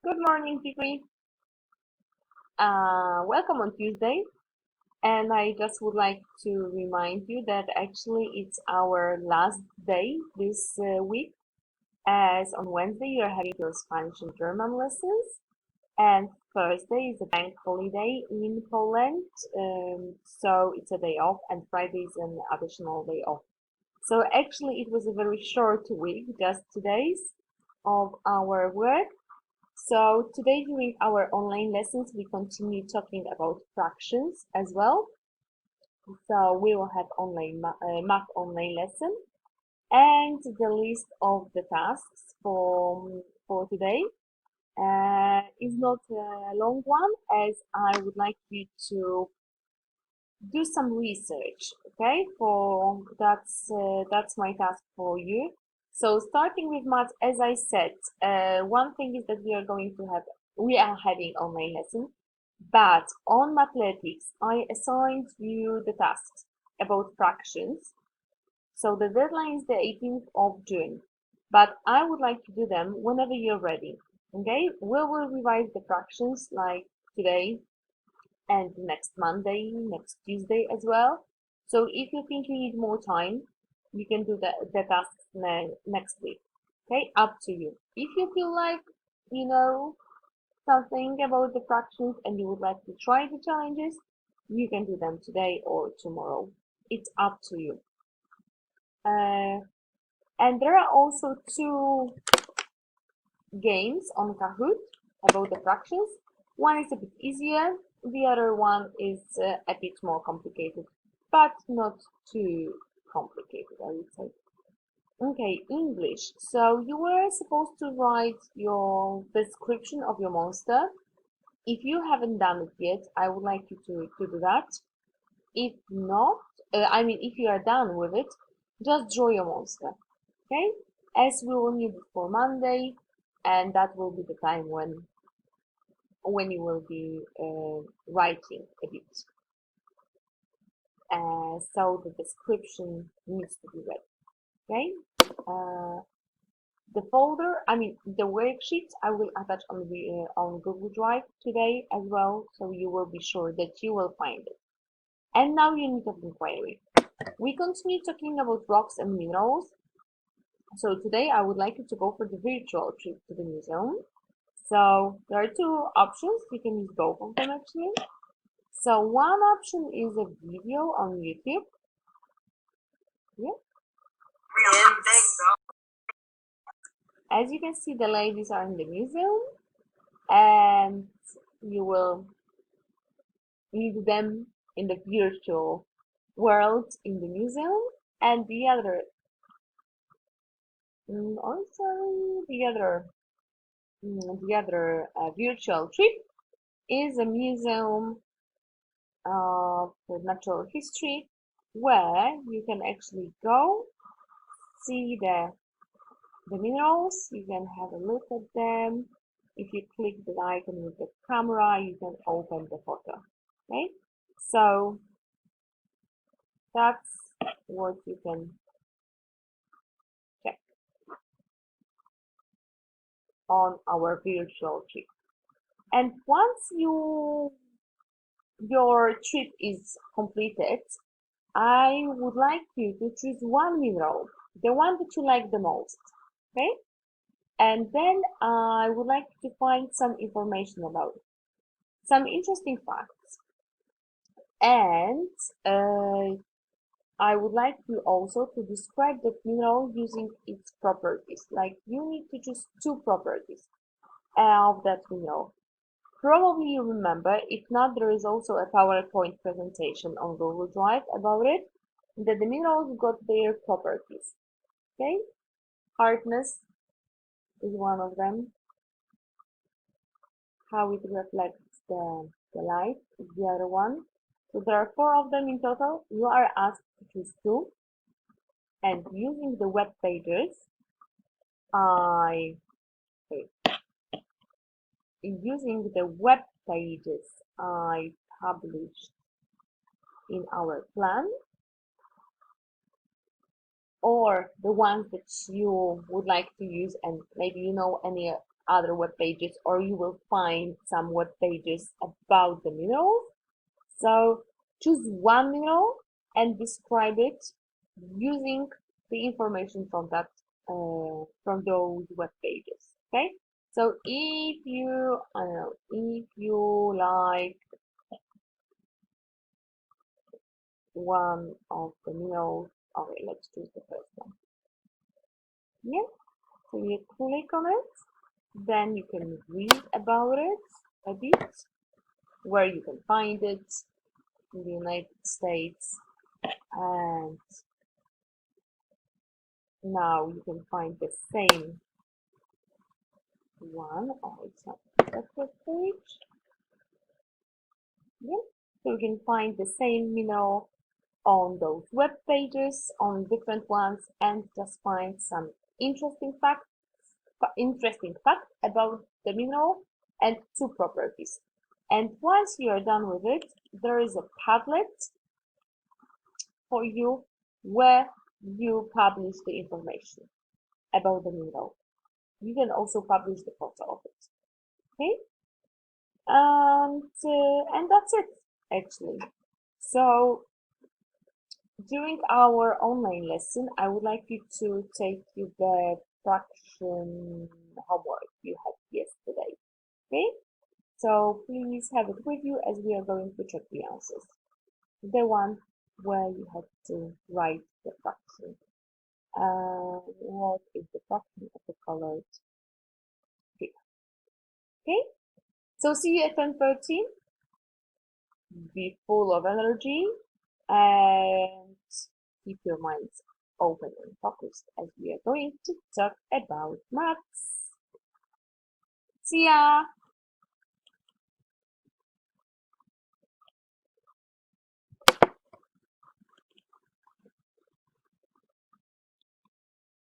Good morning, Fikri. Welcome on Tuesday. And I just would like to remind you that actually it's our last day this week, as on Wednesday you're having your Spanish and German lessons, and Thursday is a bank holiday in Poland, so it's a day off, and Friday is an additional day off. So actually, it was a very short week, just 2 days of our work. So today during our online lessons, we continue talking about fractions as well. So we will have online math online lesson and the list of the tasks for today is not a long one, as I would like you to do some research. Okay, for that's my task for you. So starting with maths, as I said, one thing is that we are having online lesson, but on Mathletics, I assigned you the tasks about fractions. So the deadline is the 18th of June, but I would like to do them whenever you're ready. Okay, we will revise the fractions like today and next Monday, next Tuesday as well. So if you think you need more time, you can do the tasks next week. Okay, up to you. If you feel like you know something about the fractions and you would like to try the challenges, you can do them today or tomorrow. It's up to you. Uh, and there are also two games on Kahoot about the fractions. One is a bit easier, the other one is a bit more complicated, but not too complicated, I would say. Okay, English. So you were supposed to write your description of your monster. If you haven't done it yet, I would like you to do that. If not, if you are done with it, just draw your monster. Okay? As we will need it for Monday, and that will be the time when you will be writing a bit. So the description needs to be read. Okay? Uh, the folder, the worksheet, I will attach on Google Drive today as well, so you will be sure that you will find it. And now unit of inquiry. We continue talking about rocks and minerals. So today I would like you to go for the virtual trip to the museum. So there are two options. You can use both of them actually. So one option is a video on YouTube. Yeah. As you can see, the ladies are in the museum, and you will meet them in the virtual world in the museum. And also the other virtual trip is a museum for natural history, where you can actually go see the minerals. You can have a look at them. If you click the icon with the camera, you can open the photo. Okay, so that's what you can check on our virtual trip. And once your trip is completed, I would like you to choose one mineral, the one that you like the most. Okay? And then I would like to find some information about it, some interesting facts. And uh, I would like you also to describe the mineral using its properties. Like you need to choose two properties of that mineral. Probably you remember, if not, there is also a PowerPoint presentation on Google Drive about it, that the minerals got their properties. Okay? Hardness is one of them. How it reflects the light is the other one. So there are four of them in total. You are asked to choose two. And using the web pages, I using the web pages I published in our plan, or the ones that you would like to use, and maybe you know any other web pages, or you will find some web pages about the minerals. So choose one mineral and describe it using the information from that from those web pages. Okay. So if you, I don't know, if you like one of the minerals, okay, let's choose the first one. Yeah. So you click on it, then you can read about it a bit, where you can find it in the United States, and now you can find the same one. Oh, it's not that web page. Yeah. So you can find the same mineral on those web pages, on different ones, and just find some interesting facts, about the mineral and two properties. And once you are done with it, there is a Padlet for you where you publish the information about the mineral. You can also publish the photo of it. Okay, and that's it actually. So during our online lesson, I would like you to take the fraction homework you had yesterday. Okay, so please have it with you as we are going to check the answers. The one where you have to write the fraction. What is the fraction of the colored figure? Okay, so see you at 10:13. Be full of energy and keep your minds open and focused as we are going to talk about maths. See ya!